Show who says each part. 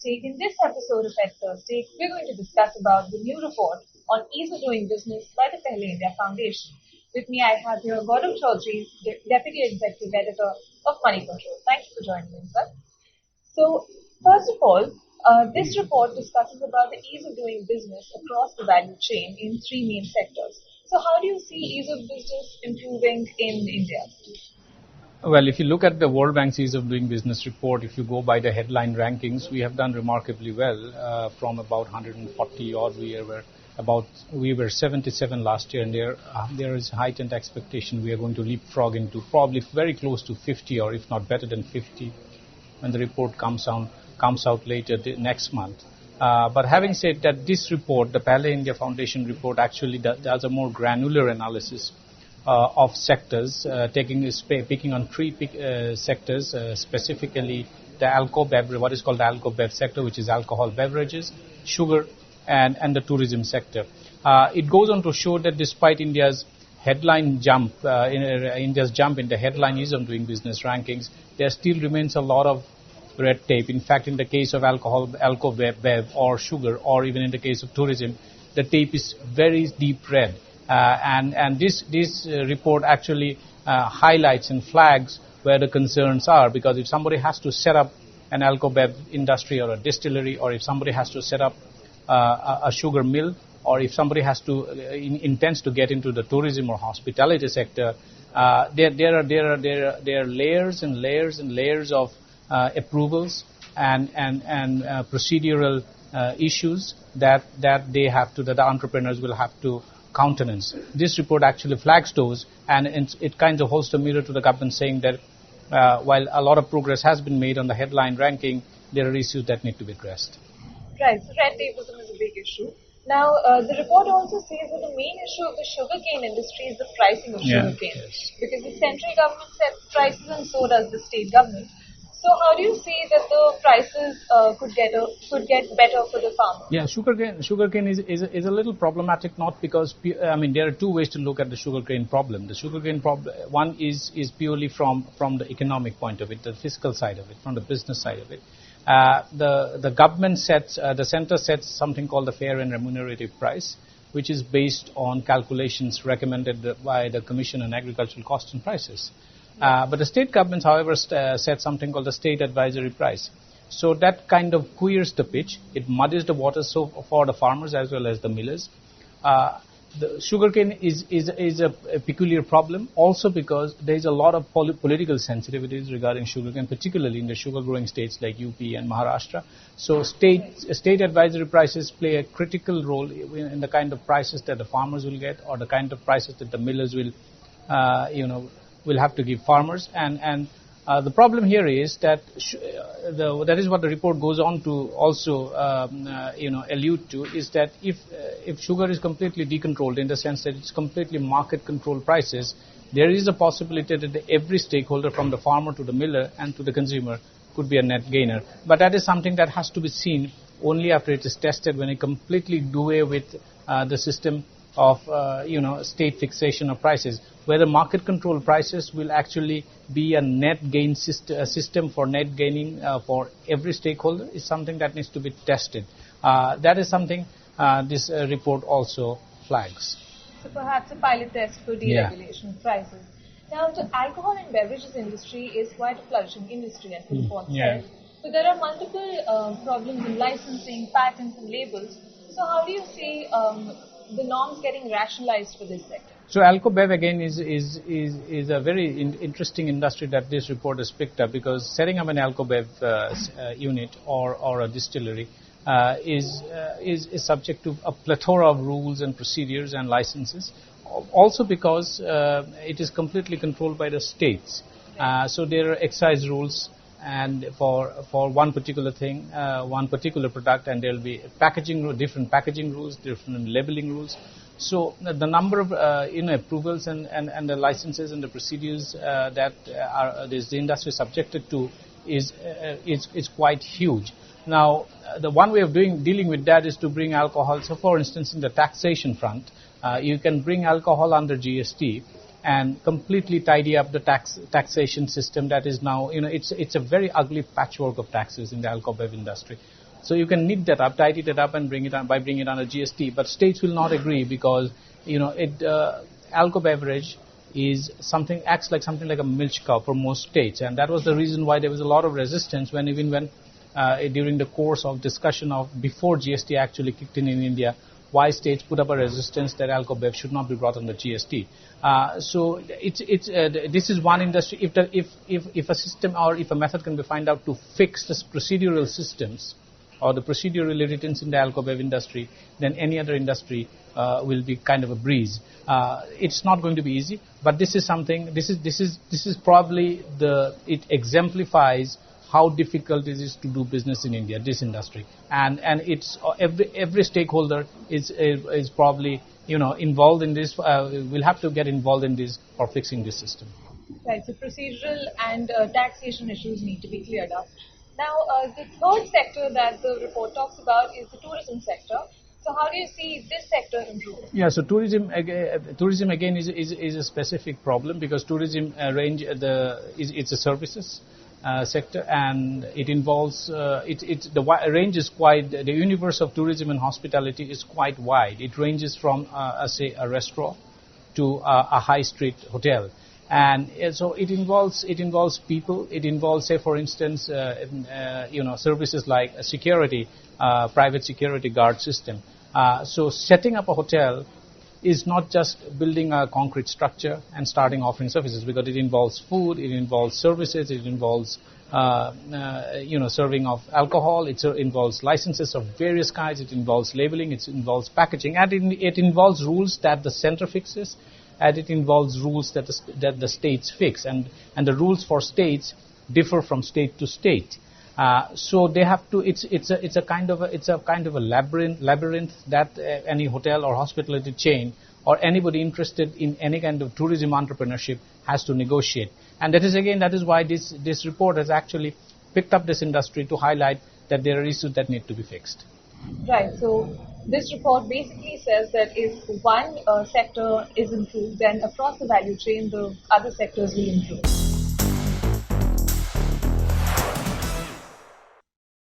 Speaker 1: Take. In this episode of Head First Take, we're going to discuss about the new report on ease of doing business by the Pahle India Foundation. With me, I have here Gaurav Choudhury, Deputy Executive Editor of Moneycontrol. Thank you for joining me, sir. So, first of all, this report discusses about the ease of doing business across the value chain in three main sectors. So, how do you see ease of business improving in India?
Speaker 2: Well, if you look at the World Bank's Ease of Doing Business report, if you go by the headline rankings, we have done remarkably well from about 140 odd. We were 77 last year, and there is heightened expectation we are going to leapfrog into probably very close to 50, or if not better than 50, when the report comes out later next month. But having said that, this report, the Pahle India Foundation report, actually does a more granular analysis of sectors, picking on three sectors, specifically the what is called the alco-bev sector, which is alcohol beverages, sugar, and the tourism sector. It goes on to show that despite India's jump in the headline ease of doing business rankings, there still remains a lot of red tape. In fact, in the case of alco-bev or sugar, or even in the case of tourism, the tape is very deep red. And this report actually highlights and flags where the concerns are, because if somebody has to set up an alco-bev industry or a distillery, or if somebody has to set up a sugar mill, or if somebody intends to get into the tourism or hospitality sector, there are layers and layers and layers of approvals and procedural issues that the entrepreneurs will have to countenance. This report actually flags those, and it kind of holds the mirror to the government, saying that while a lot of progress has been made on the headline ranking, there are issues that need to be addressed.
Speaker 1: Right, so red tapeism is a big issue. Now, the report also says that the main issue of the sugarcane industry is the pricing of sugarcane, because the central government sets prices and so does the state government. So how do you see that the prices could get better for the farmer?
Speaker 2: Yeah, sugarcane is a little problematic, not because, there are two ways to look at the sugarcane problem. The sugarcane problem, one is purely from the economic point of it, the fiscal side of it, from the business side of it. The government the center sets something called the fair and remunerative price, which is based on calculations recommended by the Commission on Agricultural Costs and Prices. But the state governments, however, set something called the state advisory price. So that kind of queers the pitch. It muddies the waters for the farmers as well as the millers. The sugarcane is a peculiar problem, also because there is a lot of political sensitivities regarding sugarcane, particularly in the sugar-growing states like UP and Maharashtra. So state advisory prices play a critical role in the kind of prices that the farmers will get, or the kind of prices that the millers will have to give farmers, and the problem here is that that is what the report goes on to also allude to, is that if sugar is completely decontrolled, in the sense that it's completely market controlled prices, there is a possibility that every stakeholder, from the farmer to the miller and to the consumer, could be a net gainer. But that is something that has to be seen only after it is tested, when it completely do away with the system of state fixation of prices. Whether market control prices will actually be a net gain system for net gaining for every stakeholder is something that needs to be tested. That is something this report also flags.
Speaker 1: So perhaps a pilot test for deregulation of prices. Now, the alcohol and beverages industry is quite a flourishing industry, as the report says. But there are multiple problems in licensing, patents, and labels. So how do you see the norms getting rationalized for this sector?
Speaker 2: So alco-bev again is a very interesting industry that this report has picked up, because setting up an alco-bev unit or a distillery is subject to a plethora of rules and procedures and licenses. Also because it is completely controlled by the states. So there are excise rules, and for one particular thing, one particular product, and there will be different packaging rules, different labeling rules. So the number of approvals and the licenses and the procedures that the industry is subjected to is quite huge. Now, the one way of dealing with that is to bring alcohol. So, for instance, in the taxation front, you can bring alcohol under GST and completely tidy up the taxation system that is now, it's a very ugly patchwork of taxes in the alcohol industry. So you can knit that up, tidy it up, and bring it on by bringing it under GST. But states will not agree because alcohol beverage is acts like something like a milk cow for most states, and that was the reason why there was a lot of resistance when during the course of discussion of before GST actually kicked in India, why states put up a resistance that alcohol bev should not be brought under GST. So this is one industry. If a system or if a method can be found out to fix the procedural systems or the procedural irritants in the alcohol bev industry, then any other industry will be kind of a breeze. It's not going to be easy, but this is something. This is probably it exemplifies how difficult it is to do business in India, this industry, and it's every stakeholder is probably involved in this. Will have to get involved in this for fixing this system.
Speaker 1: Right. So procedural and taxation issues need to be cleared up. Now, the third sector that the report talks about is the tourism sector. So how do you see this sector improve?
Speaker 2: Yeah, so tourism again is a specific problem because tourism it's a services sector, and it involves the range is quite, the universe of tourism and hospitality is quite wide. It ranges from say a restaurant to a high street hotel. And so it involves people. It involves, say, for instance, services like security, private security guard system. So setting up a hotel is not just building a concrete structure and starting offering services, because it involves food, it involves services, it involves serving of alcohol, it involves licenses of various kinds, it involves labeling, it involves packaging, and it involves rules that the center fixes. And it involves rules that the states fix, and the rules for states differ from state to state. So they have to. It's a kind of a labyrinth that any hotel or hospitality chain or anybody interested in any kind of tourism entrepreneurship has to negotiate. And that is why this report has actually picked up this industry to highlight that there are issues that need to be fixed.
Speaker 1: Right. So this report basically says that if one sector is improved, then across the value chain, the other sectors will improve.